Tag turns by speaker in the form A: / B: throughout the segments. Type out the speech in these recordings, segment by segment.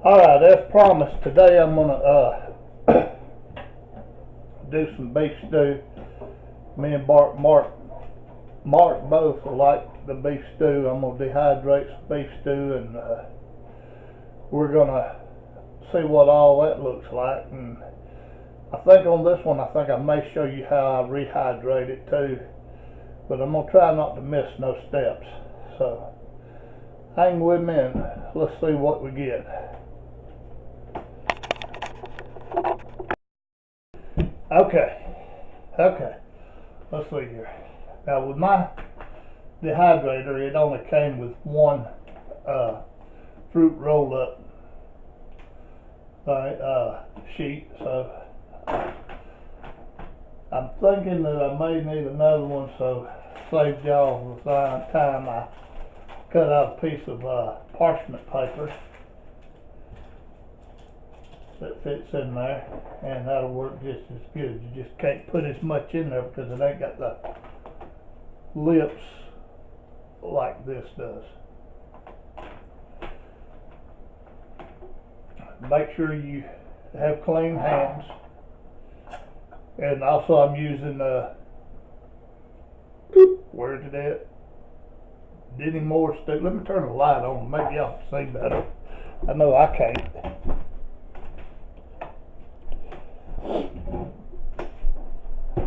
A: Alright, as promised, today I'm gonna do some beef stew. Me and Mark both like the beef stew. I'm gonna dehydrate some beef stew, and we're gonna see what all that looks like. And I think on this one, I may show you how I rehydrate it too, but I'm gonna try not to miss no steps. So hang with me and let's see what we get. Okay, let's see here. Now with my dehydrator, it only came with one fruit roll up sheet, so I'm thinking that I may need another one, so save y'all the time. I cut out a piece of parchment paper that fits in there, and that'll work just as good. You just can't put as much in there because it ain't got the lips like this does. Make sure you have clean hands, and also I'm using where's it at? Denny Moore stick. Let me turn the light on. Maybe y'all can see better. I know I can't.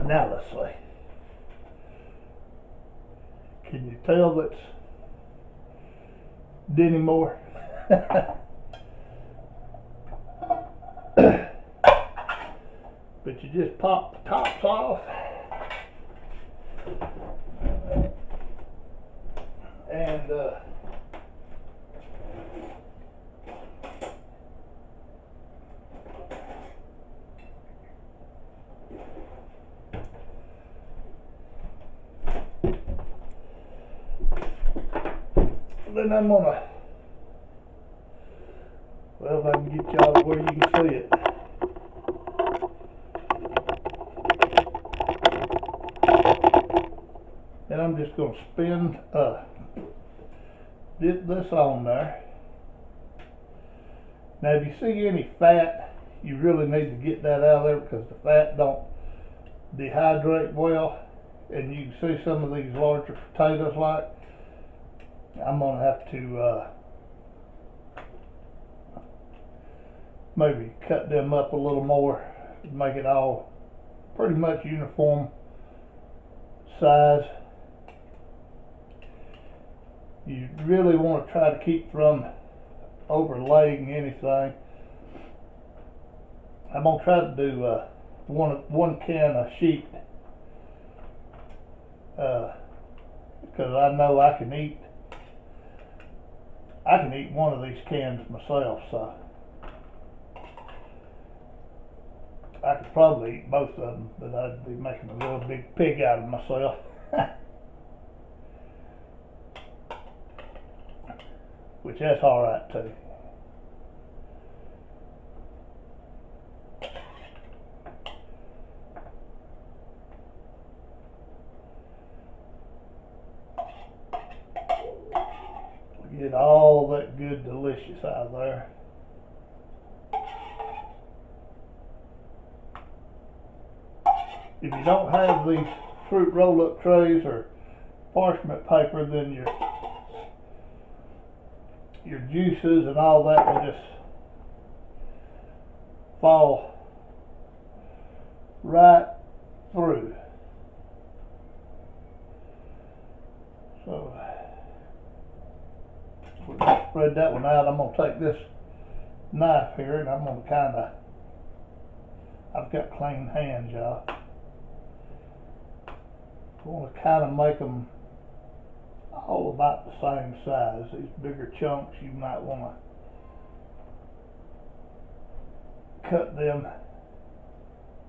A: Now let's see. Can you tell that's Denny Moore? But you just pop the tops off, and then I'm gonna, well, if I can get y'all where you can see it. And I'm just going to spin this on there. Now if you see any fat, you really need to get that out of there because the fat don't dehydrate well. And you can see some of these larger potatoes, like I'm going to have to maybe cut them up a little more to make it all pretty much uniform size. You really want to try to keep from overlaying anything. I'm going to try to do one can of sheet because I know I can eat one of these cans myself, so I could probably eat both of them, but I'd be making a real big pig out of myself. Which that's alright too. Get all that good delicious out of there. If you don't have these fruit roll-up trays or parchment paper, then your juices and all that will just fall right through. So we're going to spread that one out. I'm going to take this knife here and I'm going to kind of, I've got clean hands, y'all. I want to kind of make them all about the same size. These bigger chunks, you might want to cut them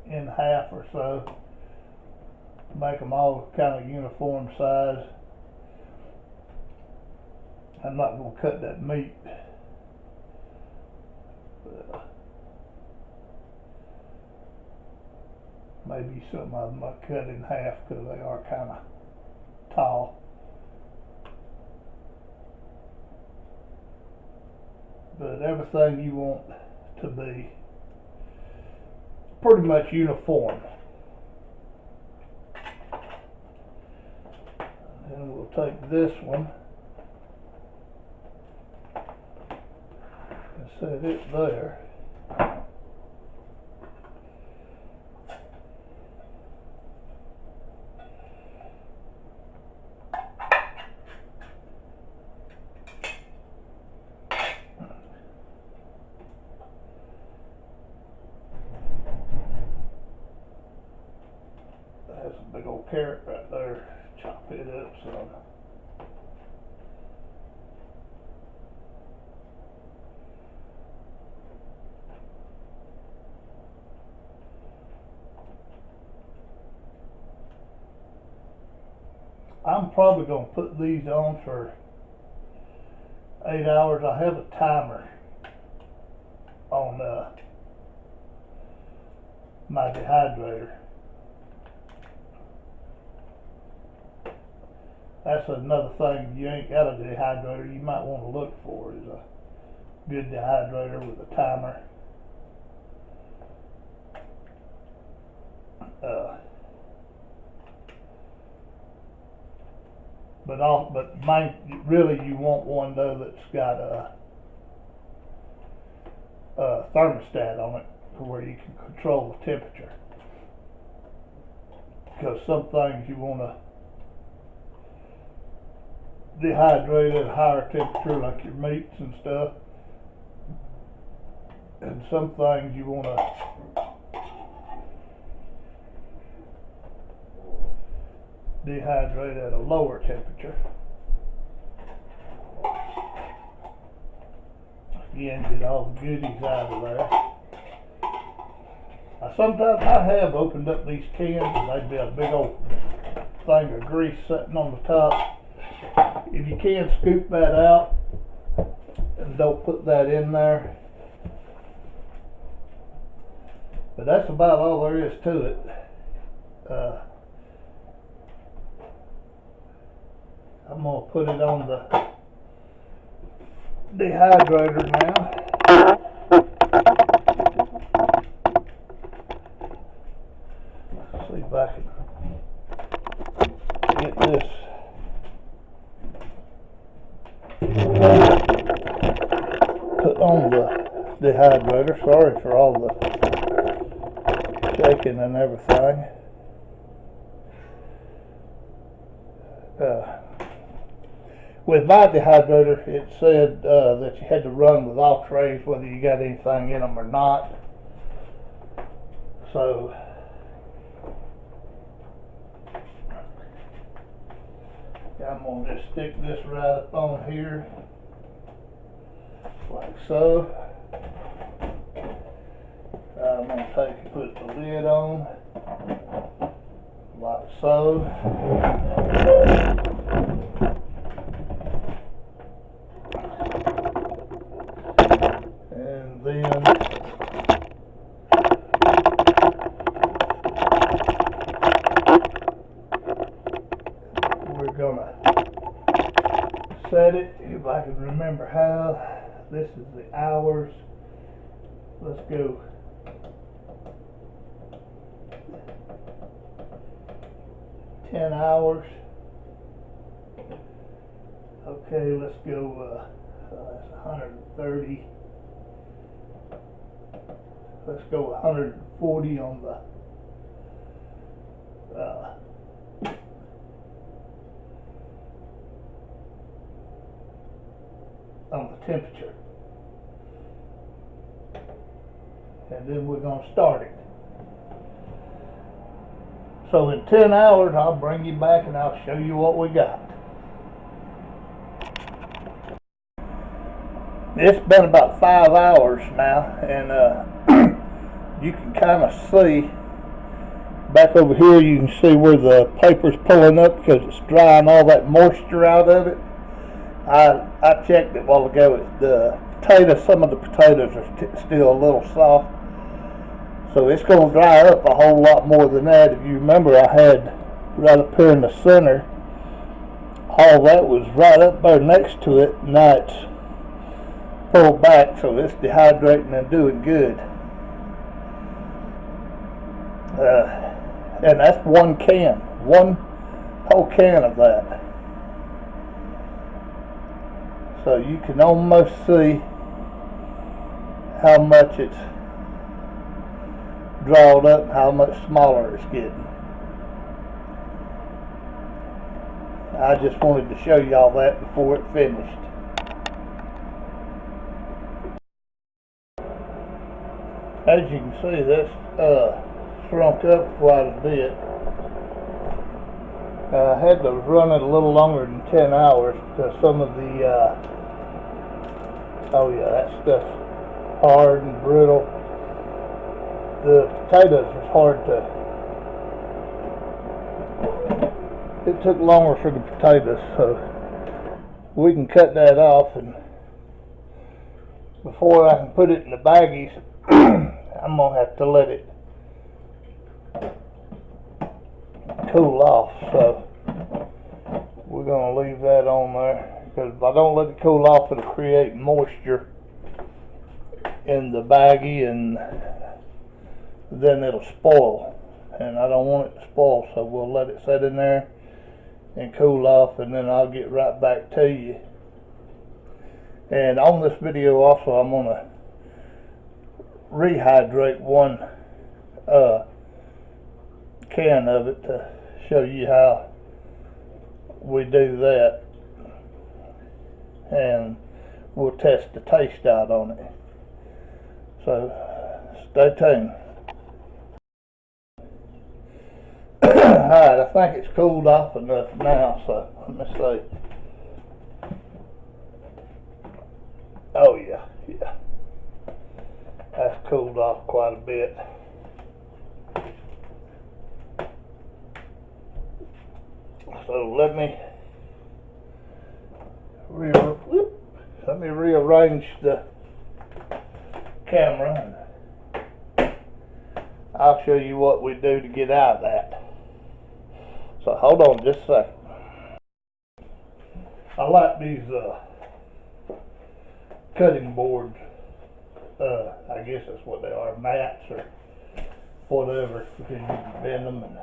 A: in half or so, make them all kind of uniform size. I'm not going to cut that meat. Maybe some of them I cut in half because they are kind of tall. but everything you want to be pretty much uniform. And we'll take this one and set it there. That's a big old carrot right there. Chop it up some. I'm probably going to put these on for 8 hours. I have a timer on my dehydrator. That's another thing. If you ain't got a dehydrator, you might want to look for is a good dehydrator with a timer. Really you want one though that's got a thermostat on it to where you can control the temperature. Because some things you want to dehydrate at a higher temperature, like your meats and stuff, and some things you want to dehydrate at a lower temperature. Again, get all the goodies out of there. Sometimes I have opened up these cans and they'd be a big old thing of grease sitting on the top. If you can, scoop that out and don't put that in there. But that's about all there is to it. I'm going to put it on the dehydrator now. Let's see if I can get this. Put on the dehydrator. Sorry for all the shaking and everything. With my dehydrator, it said that you had to run with all trays, whether you got anything in them or not. So I'm going to just stick this right up on here, like so. I'm going to take and put the lid on, like so. And then we're gonna set it, if I can remember how. This is the hours. Let's go 10 hours. Okay, let's go that's 130. Let's go 140 on the temperature, and then we're going to start it. So in 10 hours I'll bring you back and I'll show you what we got. It's been about 5 hours now, and you can kind of see back over here. You can see where the paper's pulling up because it's drying all that moisture out of it. I checked it a while ago. Some of the potatoes are still a little soft, so it's going to dry up a whole lot more than that. If you remember, I had right up here in the center, all that was right up there next to it. Now it's pull back, so it's dehydrating and doing good. And that's one whole can of that. So you can almost see how much it's drawed up and how much smaller it's getting. I just wanted to show y'all that before it finished. As you can see, this shrunk up quite a bit. I had to run it a little longer than 10 hours because some of the oh yeah, that stuff's hard and brittle. The potatoes was hard to, it took longer for the potatoes, so we can cut that off, and before I can put it in the baggies I'm gonna have to let it cool off. So we're gonna leave that on there, because if I don't let it cool off, it'll create moisture in the baggie and then it'll spoil, and I don't want it to spoil, so we'll let it sit in there and cool off, and then I'll get right back to you. And on this video also, I'm gonna rehydrate one can of it to show you how we do that, and we'll test the taste out on it. So stay tuned. Alright, I think it's cooled off enough now, so let me see. Oh yeah, that's cooled off quite a bit. So let me rearrange the camera, and I'll show you what we do to get out of that. So hold on just a second. I like these cutting boards. I guess that's what they are, mats or whatever, because you can bend them, and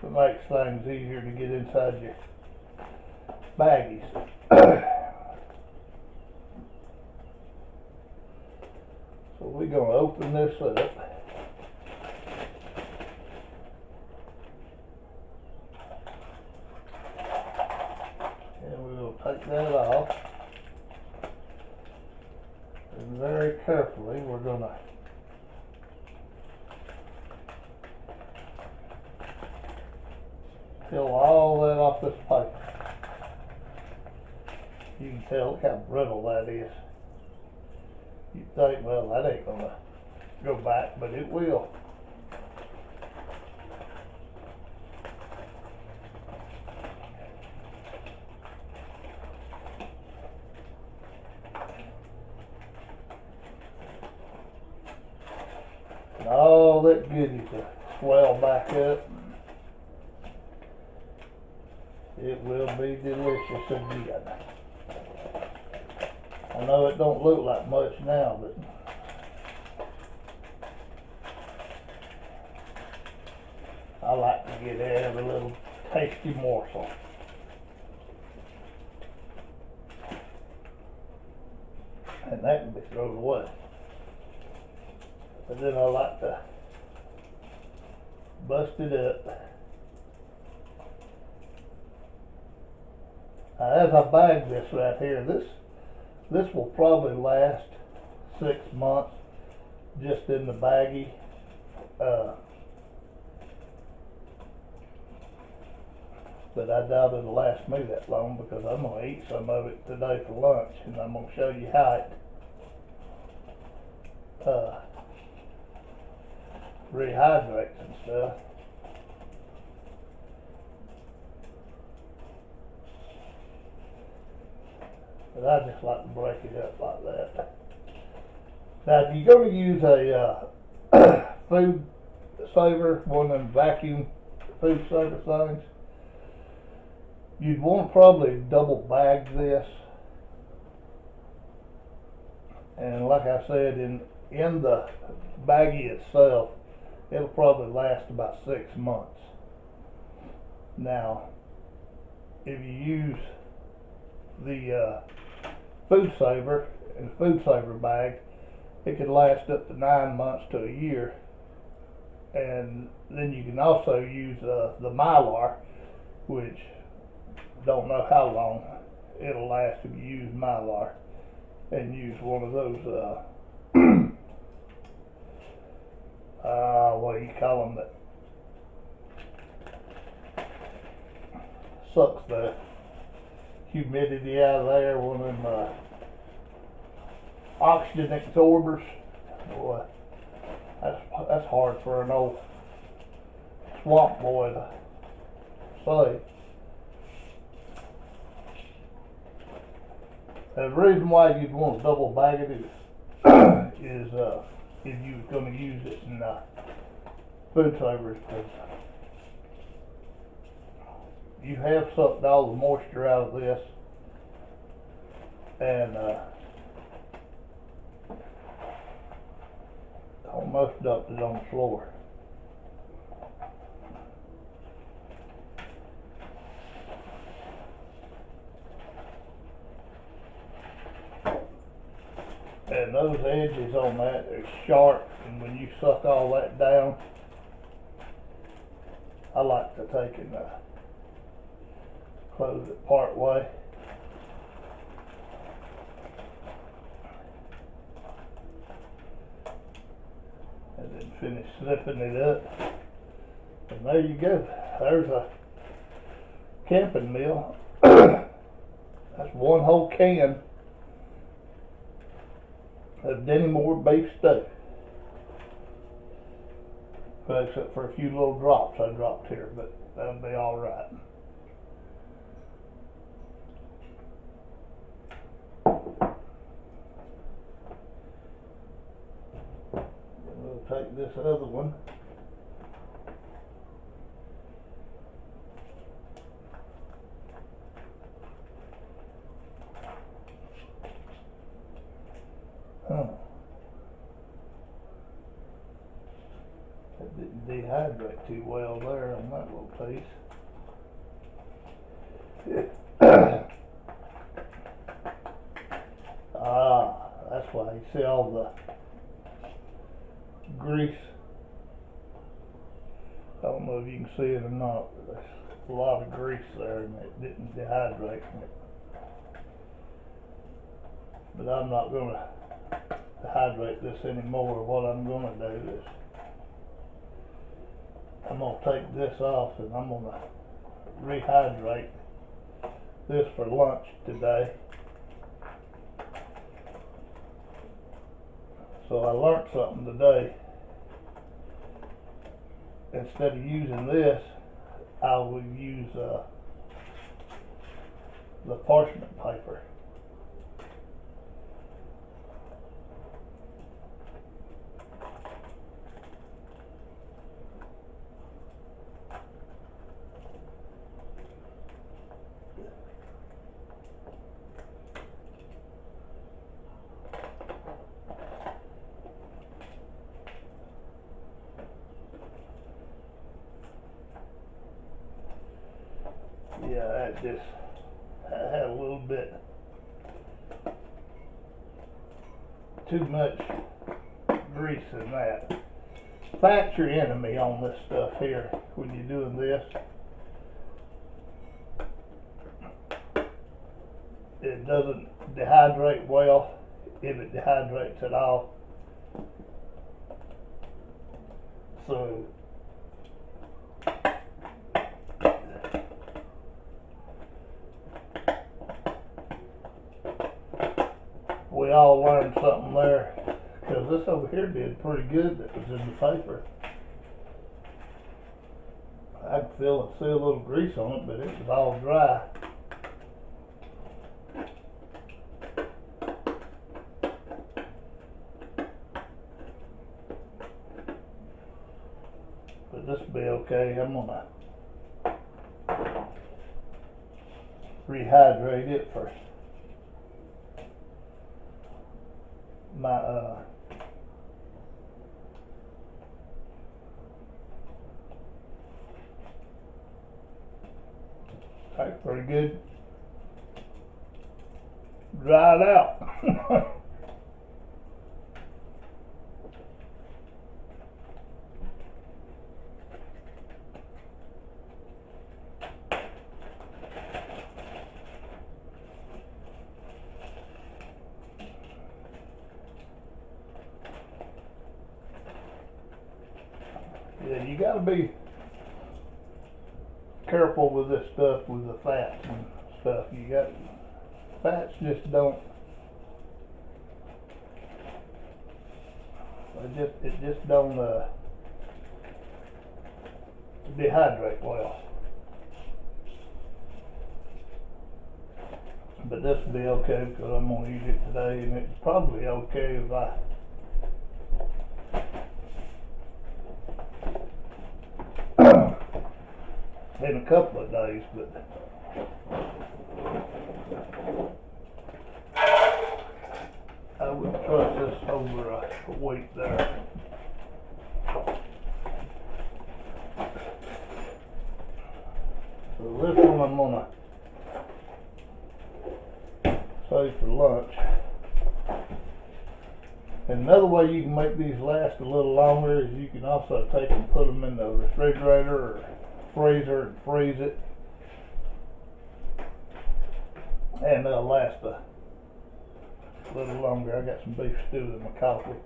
A: it makes things easier to get inside your baggies. So we're going to open this up. And we'll take that off. And very carefully we're going to peel all that off this paper. You can tell, look how brittle that is. You think, well, that ain't going to go back, but it will. And all that goodies to swell back up. It will be delicious again. I know it don't look like much now, but I like to get every little tasty morsel. And that can be thrown away. But then I like to bust it up. As I bag this right here, this will probably last 6 months just in the baggie. But I doubt it'll last me that long, because I'm going to eat some of it today for lunch, and I'm going to show you how it rehydrates and stuff. But I just like to break it up like that. Now, if you're going to use a food saver, one of them vacuum food saver things, you'd want to probably double bag this And like I said, in the baggie itself, it'll probably last about 6 months. Now, if you use the food saver in the food saver bag, it could last up to 9 months to a year. And then you can also use the Mylar, which don't know how long it'll last if you use Mylar, and use one of those what do you call them, that sucks the humidity out of there, one of them oxygen absorbers. Boy, that's hard for an old swamp boy to say. The reason why you'd want to double bag it is if you was going to use it in food savers, because you have sucked all the moisture out of this, and almost dumped it on the floor. And those edges on that are sharp, and when you suck all that down, I like to take and close it part way. And then finish zipping it up. And there you go. There's a camping meal. That's one whole can of Denny Moore beef stew. Well, except for a few little drops I dropped here, but that'll be alright. We'll take this other one. That didn't dehydrate too well there on that little piece. That's why you see all the grease. I don't know if you can see it or not, but there's a lot of grease there and it didn't dehydrate. But I'm not going to dehydrate this anymore. What I'm going to do is I'm going to take this off and I'm going to rehydrate this for lunch today. So I learned something today. Instead of using this, I will use the parchment paper. Yeah, that just had a little bit too much grease in that. Fat's your enemy on this stuff here when you're doing this. It doesn't dehydrate well, if it dehydrates at all. So we all learned something there, because this over here did pretty good that was in the paper. I could feel and see a little grease on it, but it was all dry. But this will be okay. I'm gonna rehydrate it for my that's pretty good. Dried out. Yeah, you gotta be careful with this stuff, with the fats and stuff. You got fats just don't. It just don't dehydrate well. But this will be okay because I'm gonna use it today, and it's probably okay if I in a couple of days, but I wouldn't trust this over a week there. So this one I'm gonna save for lunch. And another way you can make these last a little longer is you can also take and put them in the refrigerator or freezer and freeze it, and they'll last a little longer. I got some beef stew in my coffee.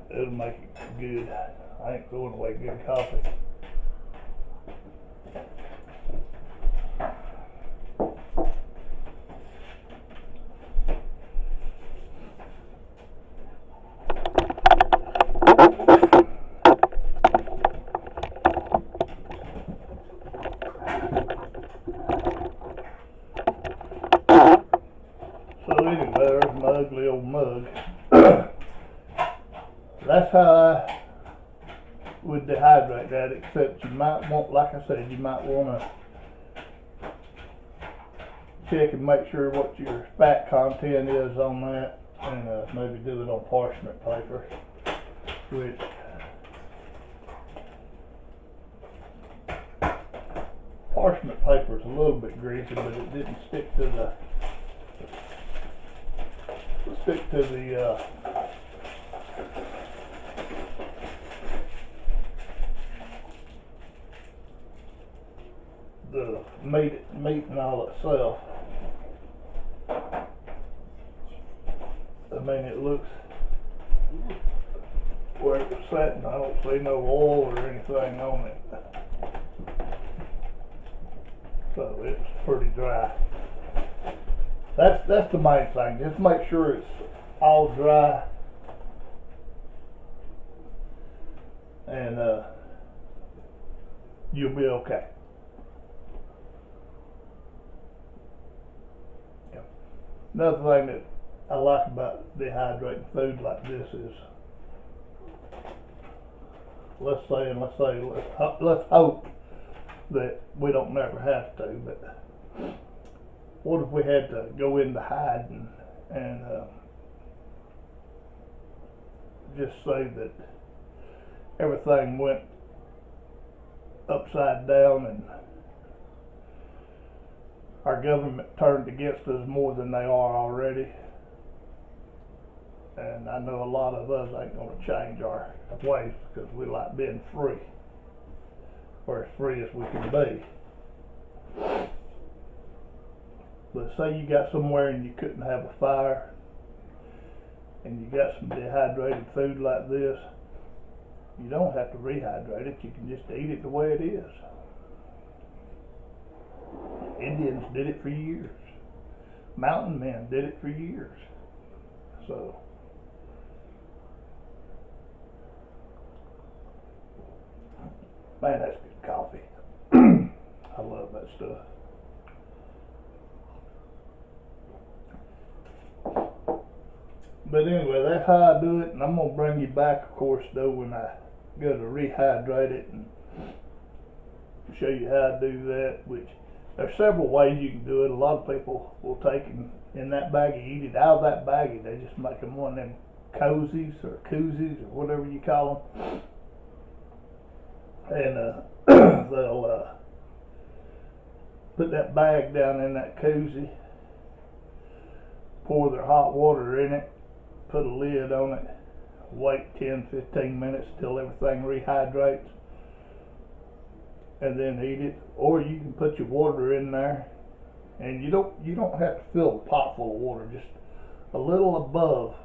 A: It'll make it good. I ain't throwing away good coffee. So anyway, there's my ugly old mug. That's how I would dehydrate that, except you might want, like I said, you might want to check and make sure what your fat content is on that, and maybe do it on parchment paper, which parchment paper is a little bit greasy, but it didn't stick to the meat and all itself. I mean, it looks where it was sitting. I don't see no oil or anything on it, so it's pretty dry. That's the main thing. Just make sure it's all dry, and you'll be okay. Another thing that I like about dehydrating food like this is, let's hope that we don't never have to, but what if we had to go into hiding and just say that everything went upside down and our government turned against us more than they are already, and I know a lot of us ain't going to change our ways because we like being free, or as free as we can be. But say you got somewhere and you couldn't have a fire, and you got some dehydrated food like this, you don't have to rehydrate it. You can just eat it the way it is. Indians did it for years. Mountain men did it for years. So, man, that's good coffee. I love that stuff. But anyway, that's how I do it, and I'm going to bring you back, of course, though, when I go to rehydrate it and show you how I do that, which There's several ways you can do it. A lot of people will take in that baggie, eat it out of that baggie. They just make them one of them cozies or koozies or whatever you call them, and they'll put that bag down in that koozie, pour their hot water in it, put a lid on it, wait 10-15 minutes till everything rehydrates, and then eat it. Or you can put your water in there, and you don't have to fill the pot full of water, just a little above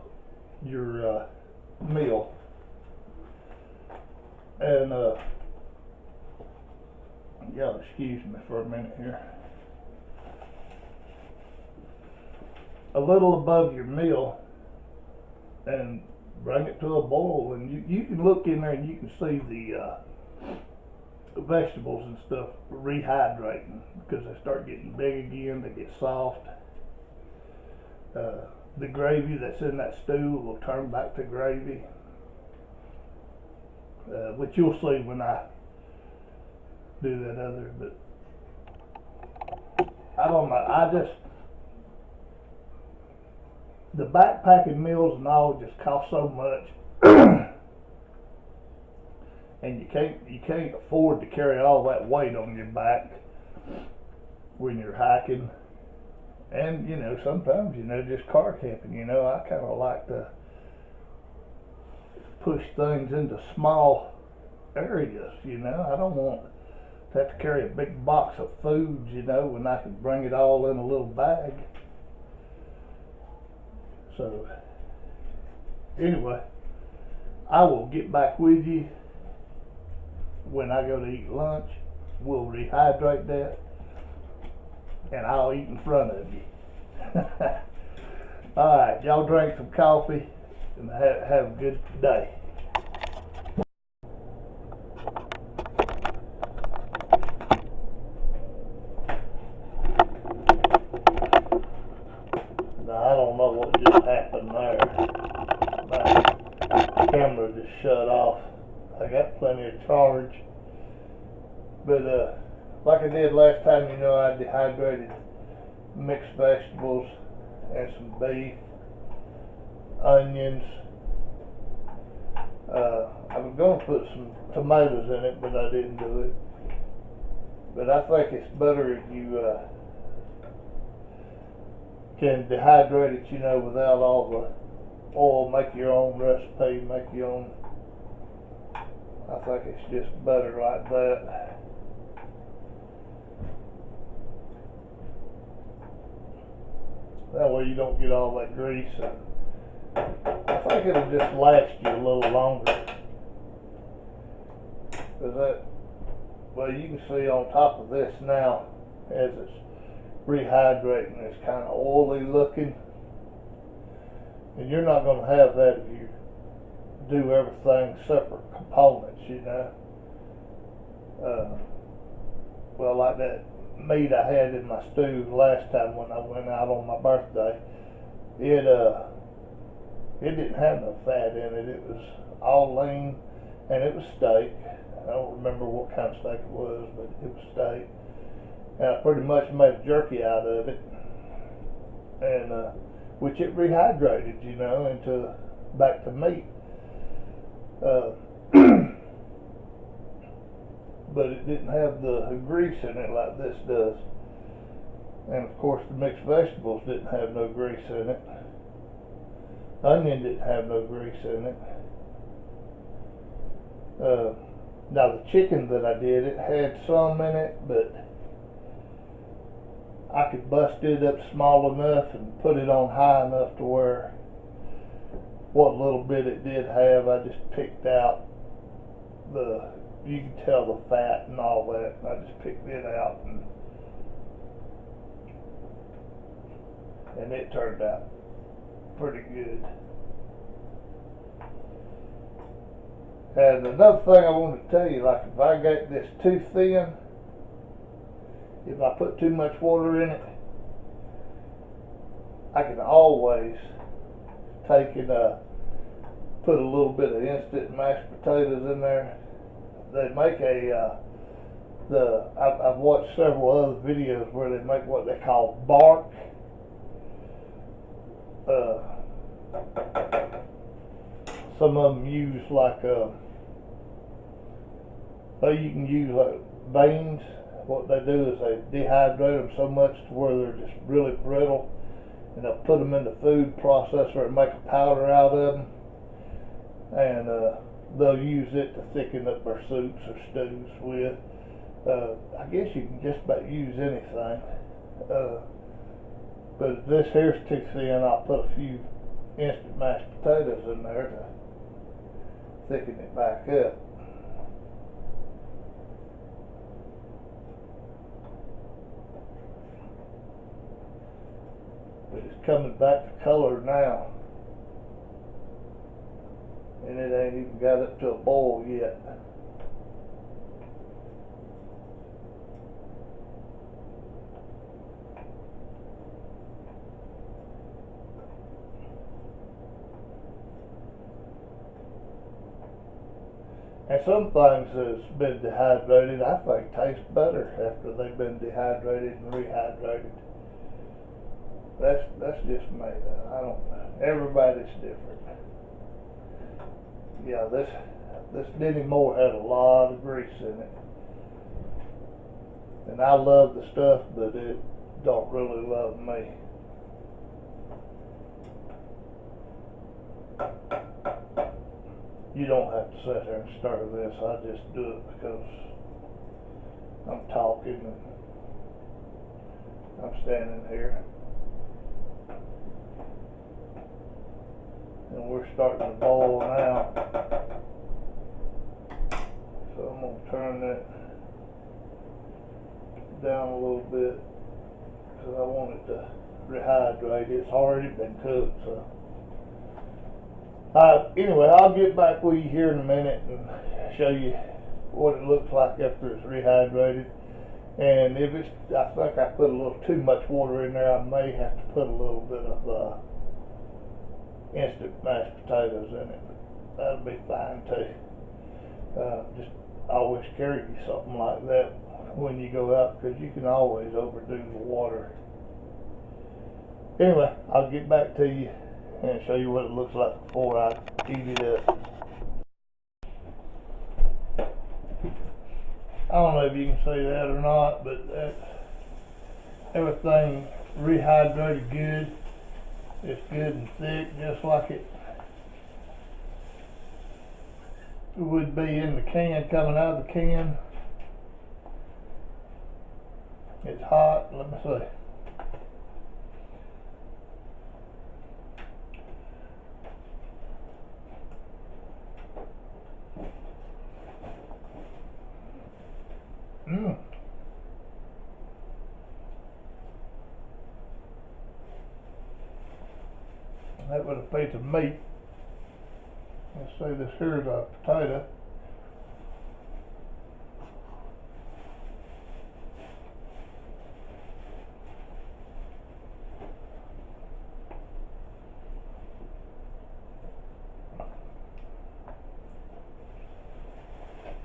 A: your meal. And y'all excuse me for a minute here. A little above your meal, and bring it to a boil, and you can look in there and you can see the vegetables and stuff rehydrating, because they start getting big again, they get soft. The gravy that's in that stew will turn back to gravy, which you'll see when I do that other. But I don't know, the backpacking meals and all just cost so much, and you can't afford to carry all that weight on your back when you're hiking. And sometimes just car camping, I kind of like to push things into small areas. I don't want to have to carry a big box of foods, when I can bring it all in a little bag. So anyway, I will get back with you when I go to eat lunch. We'll rehydrate that, and I'll eat in front of you. Alright, y'all drink some coffee and have a good day. Now, I don't know what just happened there. My camera just shut off. I got plenty of charge. But like I did last time, I dehydrated mixed vegetables and some beef, onions. I was going to put some tomatoes in it, but I didn't do it. But I think it's better if you can dehydrate it, without all the oil. Make your own recipe, make your own. I think it's just better like that. That way you don't get all that grease. I think it'll just last you a little longer. Well, you can see on top of this now, as it's rehydrating, it's kind of oily looking. And you're not going to have that if you do everything separate components, well, like that meat I had in my stew last time when I went out on my birthday, it didn't have no fat in it. It was all lean, and it was steak. I don't remember what kind of steak it was, but it was steak. And I pretty much made a jerky out of it, and which it rehydrated, into back to meat. But it didn't have the grease in it like this does. And of course the mixed vegetables didn't have no grease in it. Onion didn't have no grease in it. Now the chicken that I did, it had some in it, but I could bust it up small enough and put it on high enough to where what little bit it did have, I just picked out you can tell the fat and all that. I just picked it out, and it turned out pretty good. And another thing I want to tell you, like if I get this too thin, if I put too much water in it, I can always take and put a little bit of instant mashed potatoes in there. They make a I've watched several other videos where they make what they call bark. Some of them use like you can use like beans. What they do is they dehydrate them so much to where they're just really brittle, and they'll put them in the food processor and make a powder out of them, and they'll use it to thicken up their soups or stews with. I guess you can just about use anything, but if this here's too thin, I'll put a few instant mashed potatoes in there to thicken it back up. But it's coming back to color now, and it ain't even got up to a boil yet. And some things that's been dehydrated, I think, taste better after they've been dehydrated and rehydrated. That's just me. I don't. Everybody's different. Yeah, this Denny Moore had a lot of grease in it, and I love the stuff, but it don't really love me. You don't have to sit there and stir this. I just do it because I'm talking and I'm standing here. And we're starting to boil now. So I'm going to turn that down a little bit because I want it to rehydrate. It's already been cooked, so. Anyway, I'll get back with you here in a minute and show you what it looks like after it's rehydrated. And if it's, I think I put a little too much water in there, I may have to put a little bit of instant mashed potatoes in it. That'll be fine too. Just always carry you something like that when you go out, because you can always overdo the water. Anyway, I'll get back to you and show you what it looks like before I heat it up. I don't know if you can see that or not, but everything rehydrated good. It's good and thick, just like it would be in the can, coming out of the can. It's hot. Let me see. That was a piece of meat. Let's see, this here's a potato.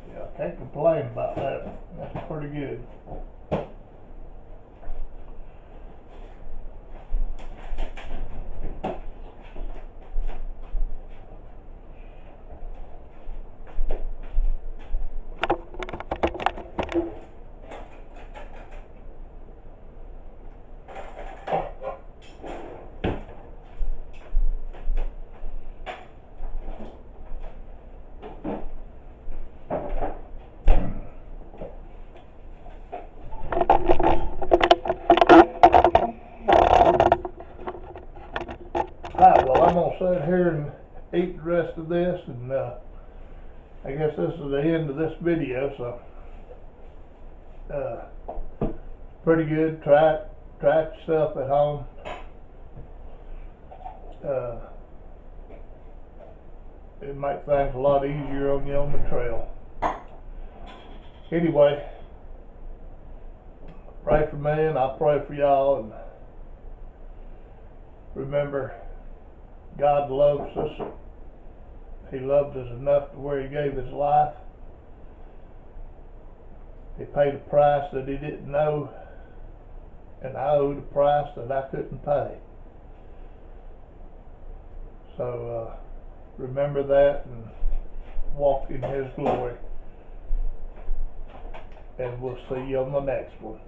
A: Yeah, I can't complain about that. That's pretty good. Alright, well, I'm going to sit here and eat the rest of this, and I guess this is the end of this video, so pretty good. Try it yourself at home. It makes things a lot easier on you on the trail. Anyway, pray for me and I'll pray for y'all, and remember, God loves us. He loved us enough to where He gave His life. He paid a price that he didn't know, and I owed a price that I couldn't pay. So remember that and walk in his glory. And we'll see you on the next one.